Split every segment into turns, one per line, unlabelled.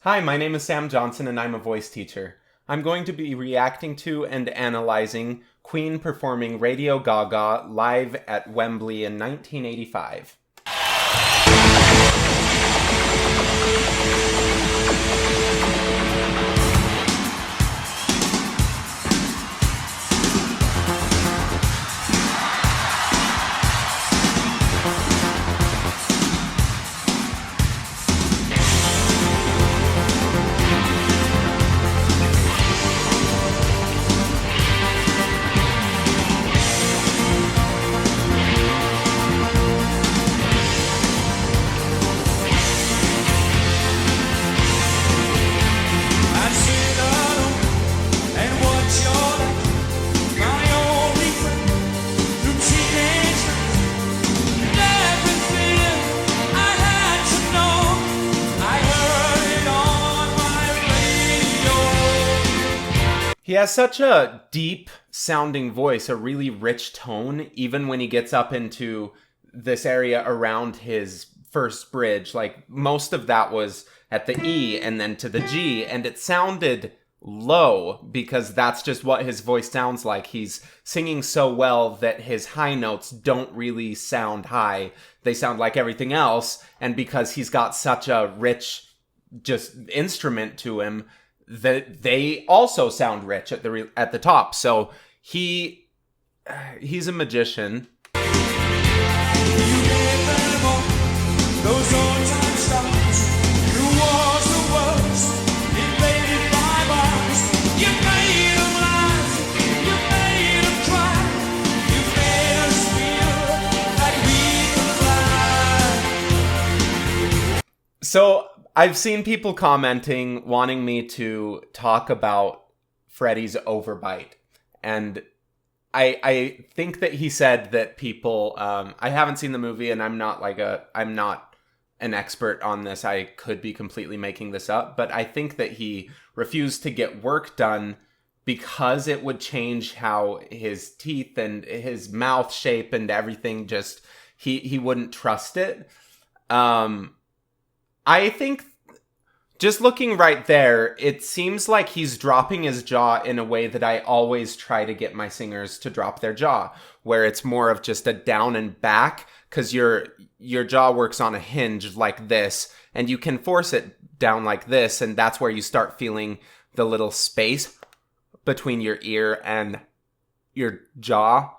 Hi, my name is Sam Johnson and I'm a voice teacher. I'm going to be reacting to and analyzing Queen performing Radio Gaga live at Wembley in 1985. He has such a deep sounding voice, a really rich tone, even when he gets up into this area around his first bridge. Like, most of that was at the E and then to the G, and it sounded low because that's just what his voice sounds like. He's singing so well that his high notes don't really sound high. They sound like everything else, and because he's got such a rich just instrument to him, that they also sound rich at the top. So he's a magician. So I've seen people commenting, wanting me to talk about Freddie's overbite. And I think that he said that people, I haven't seen the movie and I'm not an expert on this. I could be completely making this up, but I think that he refused to get work done because it would change how his teeth and his mouth shape and everything just, he wouldn't trust it. I think just looking right there, it seems like he's dropping his jaw in a way that I always try to get my singers to drop their jaw, where it's more of just a down and back, because your jaw works on a hinge like this, and you can force it down like this, and that's where you start feeling the little space between your ear and your jaw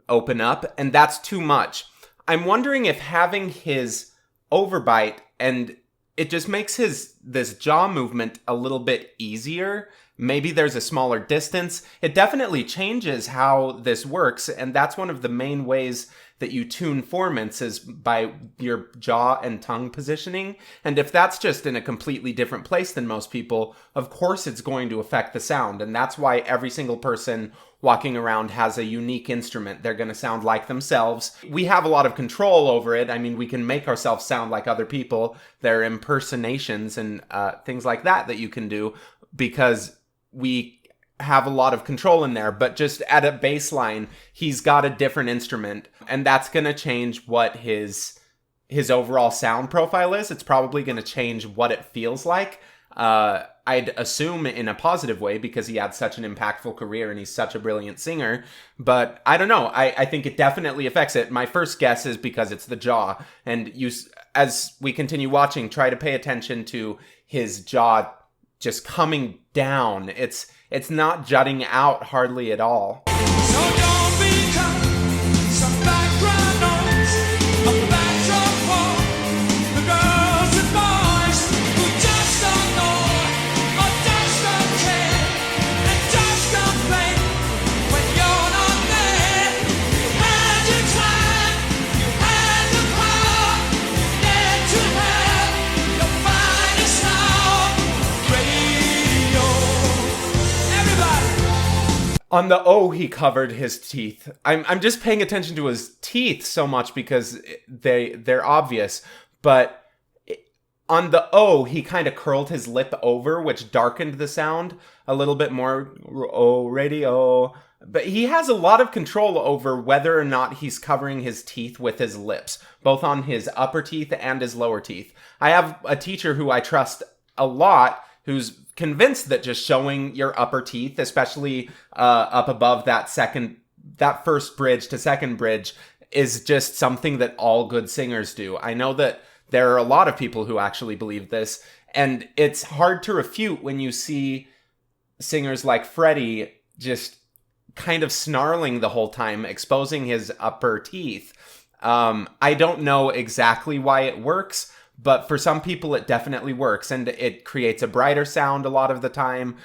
open up, and that's too much. I'm wondering if having his overbite and it just makes this jaw movement a little bit easier. Maybe there's a smaller distance. It definitely changes how this works, and that's one of the main ways that you tune formants is by your jaw and tongue positioning. And if that's just in a completely different place than most people, of course it's going to affect the sound. And that's why every single person walking around has a unique instrument. They're going to sound like themselves. We have a lot of control over it. I mean, we can make ourselves sound like other people. There are impersonations and things like that you can do because we have a lot of control in there. But just at a baseline, he's got a different instrument, and that's going to change what his overall sound profile is. It's probably going to change what it feels like. I'd assume in a positive way because he had such an impactful career and he's such a brilliant singer. But I don't know. I think it definitely affects it. My first guess is because it's the jaw. And as we continue watching, try to pay attention to his jaw just coming down. It's not jutting out hardly at all.
So don't become some background noise, a backdrop for the girls and boys who just don't know or just don't care and just complain when you're not there. You had your time, you had the power, you dared to have your finest hour. Radio. Everybody.
On the O, he covered his teeth. I'm just paying attention to his teeth so much because they're obvious. But on the O, he kind of curled his lip over, which darkened the sound a little bit more. Oh, radio. But he has a lot of control over whether or not he's covering his teeth with his lips, both on his upper teeth and his lower teeth. I have a teacher who I trust a lot who's convinced that just showing your upper teeth, especially up above that first bridge to second bridge, is just something that all good singers do. I know that there are a lot of people who actually believe this, and it's hard to refute when you see singers like Freddie just kind of snarling the whole time, exposing his upper teeth. I don't know exactly why it works, but for some people it definitely works, and it creates a brighter sound a lot of the time,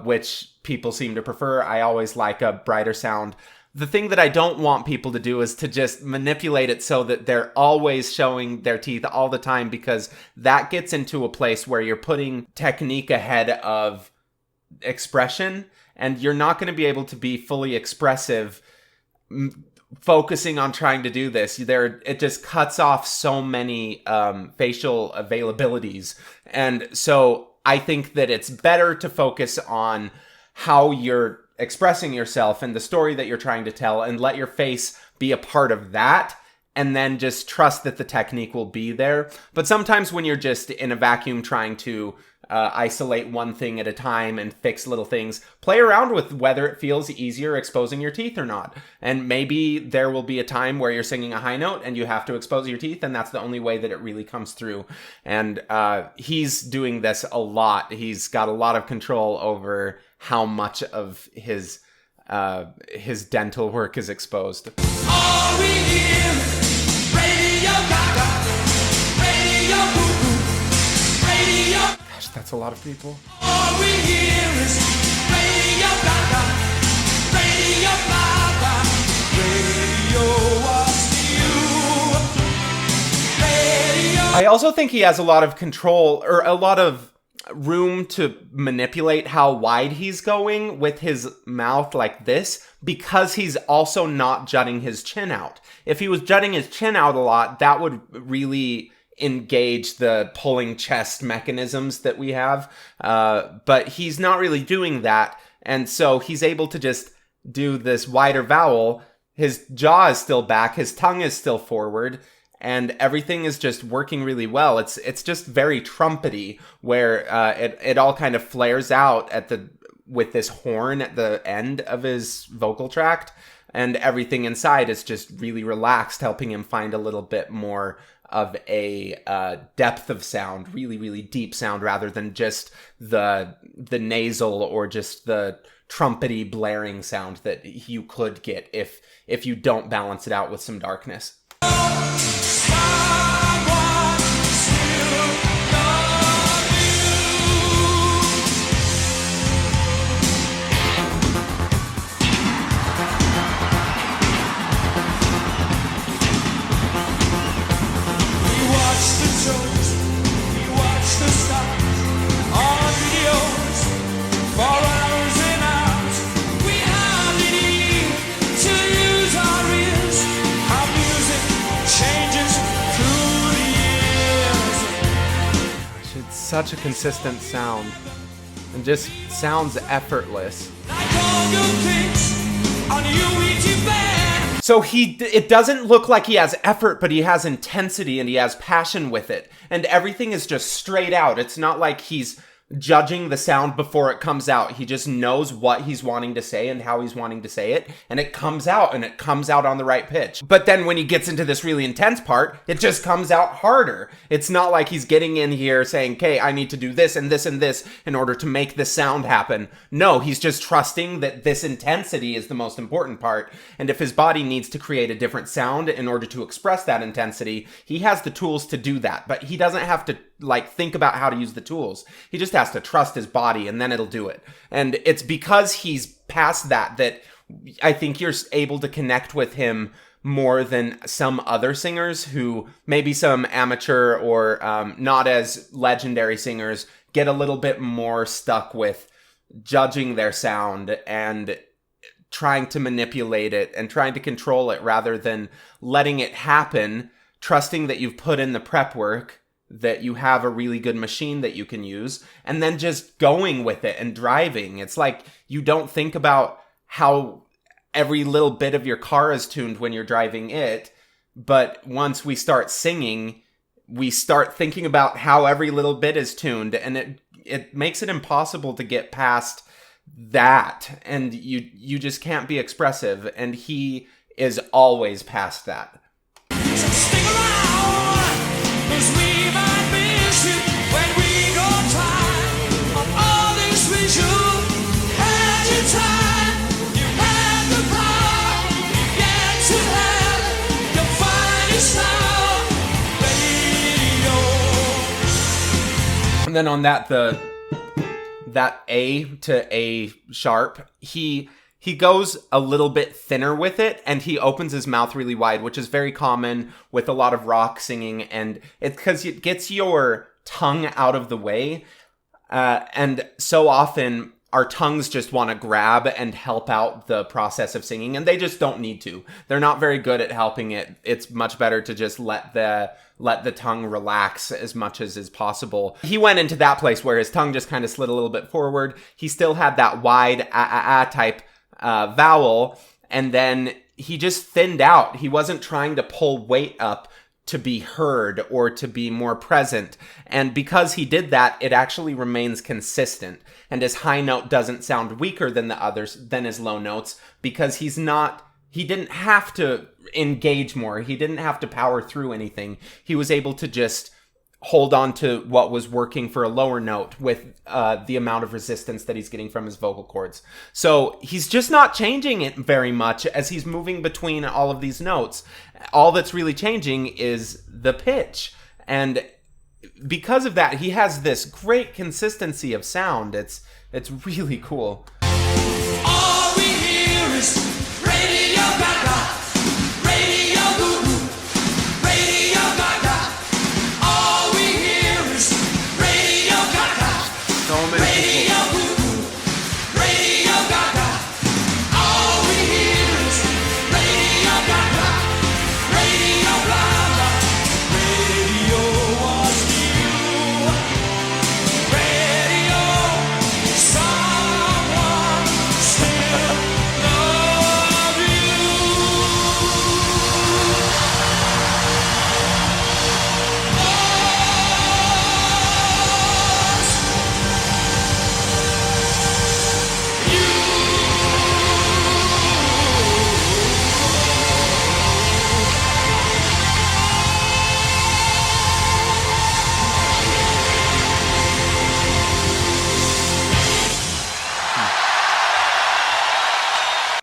which people seem to prefer. I always like a brighter sound. The thing that I don't want people to do is to just manipulate it so that they're always showing their teeth all the time, because that gets into a place where you're putting technique ahead of expression, and you're not going to be able to be fully expressive focusing on trying to do this. It just cuts off so many facial availabilities. And so I think that it's better to focus on how you're expressing yourself and the story that you're trying to tell, and let your face be a part of that, and then just trust that the technique will be there. But sometimes when you're just in a vacuum trying to isolate one thing at a time and fix little things, play around with whether it feels easier exposing your teeth or not. And maybe there will be a time where you're singing a high note and you have to expose your teeth, and that's the only way that it really comes through. And he's doing this a lot. He's got a lot of control over how much of his dental work is exposed.
All we hear is Radio Gaga, Radio Boo-Boo, Radio.
Gosh, that's a lot of people.
All we hear is Radio Gaga, Radio Gaga, Radio was you, Radio.
I also think he has a lot of control, or a lot of room to manipulate how wide he's going with his mouth like this, because he's also not jutting his chin out. If he was jutting his chin out a lot, that would really engage the pulling chest mechanisms that we have. But he's not really doing that. And so he's able to just do this wider vowel. His jaw is still back. His tongue is still forward. And everything is just working really well. It's just very trumpety, where it all kind of flares out with this horn at the end of his vocal tract, and everything inside is just really relaxed, helping him find a little bit more of a depth of sound, really, really deep sound, rather than just the nasal or just the trumpety blaring sound that you could get if you don't balance it out with some darkness. Such a consistent sound, and just sounds effortless. So it doesn't look like he has effort, but he has intensity and he has passion with it, and everything is just straight out. It's not like he's judging the sound before it comes out. He just knows what he's wanting to say and how he's wanting to say it, and it comes out, and it comes out on the right pitch. But then when he gets into this really intense part, it just comes out harder. It's not like he's getting in here saying, okay, I need to do this and this and this in order to make this sound happen. No, he's just trusting that this intensity is the most important part, and if his body needs to create a different sound in order to express that intensity, he has the tools to do that. But he doesn't have to think about how to use the tools. He just has to trust his body, and then it'll do it. And it's because he's past that I think you're able to connect with him more than some other singers who, maybe some amateur or not as legendary singers, get a little bit more stuck with judging their sound and trying to manipulate it and trying to control it, rather than letting it happen, trusting that you've put in the prep work, that you have a really good machine that you can use, and then just going with it and driving. It's like you don't think about how every little bit of your car is tuned when you're driving it, but once we start singing, we start thinking about how every little bit is tuned, and it makes it impossible to get past that, and you just can't be expressive, and he is always past that.
So stick around, 'cause we might miss you when we go try on all this with you. Had your time, you had the power, you get to have your finest hour, radio.
And then on that A to A sharp, he goes a little bit thinner with it, and he opens his mouth really wide, which is very common with a lot of rock singing, and it's because it gets your tongue out of the way, and so often our tongues just want to grab and help out the process of singing, and they just don't need to. They're not very good at helping it. It's much better to just let the tongue relax as much as is possible. He went into that place where his tongue just kind of slid a little bit forward. He still had that wide type vowel, and then he just thinned out. He wasn't trying to pull weight up to be heard or to be more present. And because he did that, it actually remains consistent. And his high note doesn't sound weaker than the others, than his low notes, because he didn't have to engage more. He didn't have to power through anything. He was able to just hold on to what was working for a lower note with the amount of resistance that he's getting from his vocal cords. So he's just not changing it very much as he's moving between all of these notes. All that's really changing is the pitch. And because of that, he has this great consistency of sound. It's really cool.
All we hear is Radio Gaga, Radio Goo, Radio Gaga. All we hear is Radio Gaga,
So many
Radio Goo, Radio Gaga. All we hear is Radio Gaga, Radio Gaga. Radio was you, radio. Someone still love you.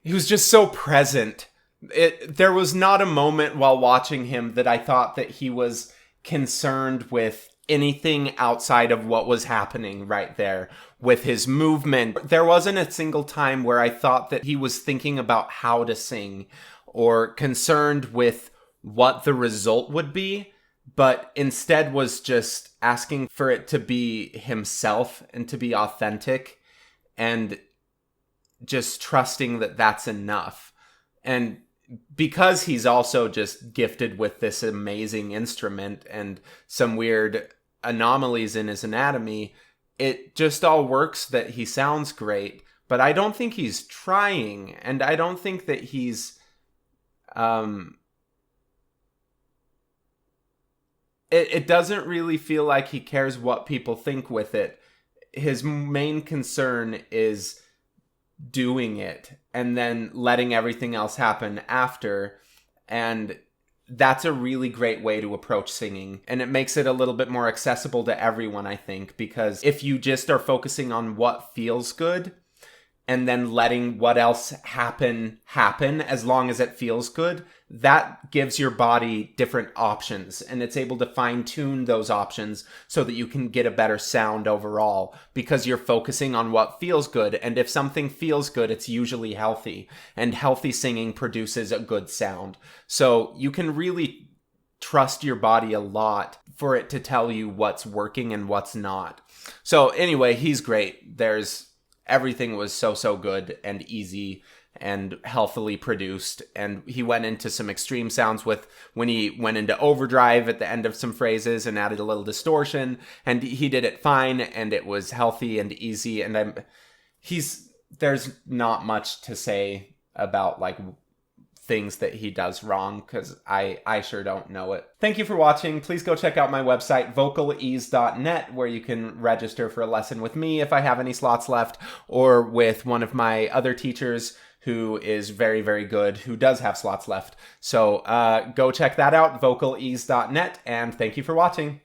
He was just so present. There was not a moment while watching him that I thought that he was concerned with anything outside of what was happening right there with his movement. There wasn't a single time where I thought that he was thinking about how to sing or concerned with what the result would be, but instead was just asking for it to be himself and to be authentic and just trusting that that's enough. And because he's also just gifted with this amazing instrument and some weird anomalies in his anatomy, it just all works that he sounds great. But I don't think he's trying, and I don't think that he's it doesn't really feel like he cares what people think with it. His main concern is doing it and then letting everything else happen after. And that's a really great way to approach singing. And it makes it a little bit more accessible to everyone, I think, because if you just are focusing on what feels good and then letting what else happen as long as it feels good, that gives your body different options, and it's able to fine-tune those options so that you can get a better sound overall because you're focusing on what feels good. And if something feels good, it's usually healthy, and healthy singing produces a good sound. So you can really trust your body a lot for it to tell you what's working and what's not. So anyway, he's great. Everything was so good and easy and healthily produced. And he went into some extreme sounds when he went into overdrive at the end of some phrases and added a little distortion, and he did it fine, and it was healthy and easy. And there's not much to say about like things that he does wrong, because I sure don't know it. Thank you for watching. Please go check out my website, vocalease.net, where you can register for a lesson with me if I have any slots left, or with one of my other teachers who is very, very good, who does have slots left. So go check that out, vocalease.net, and thank you for watching.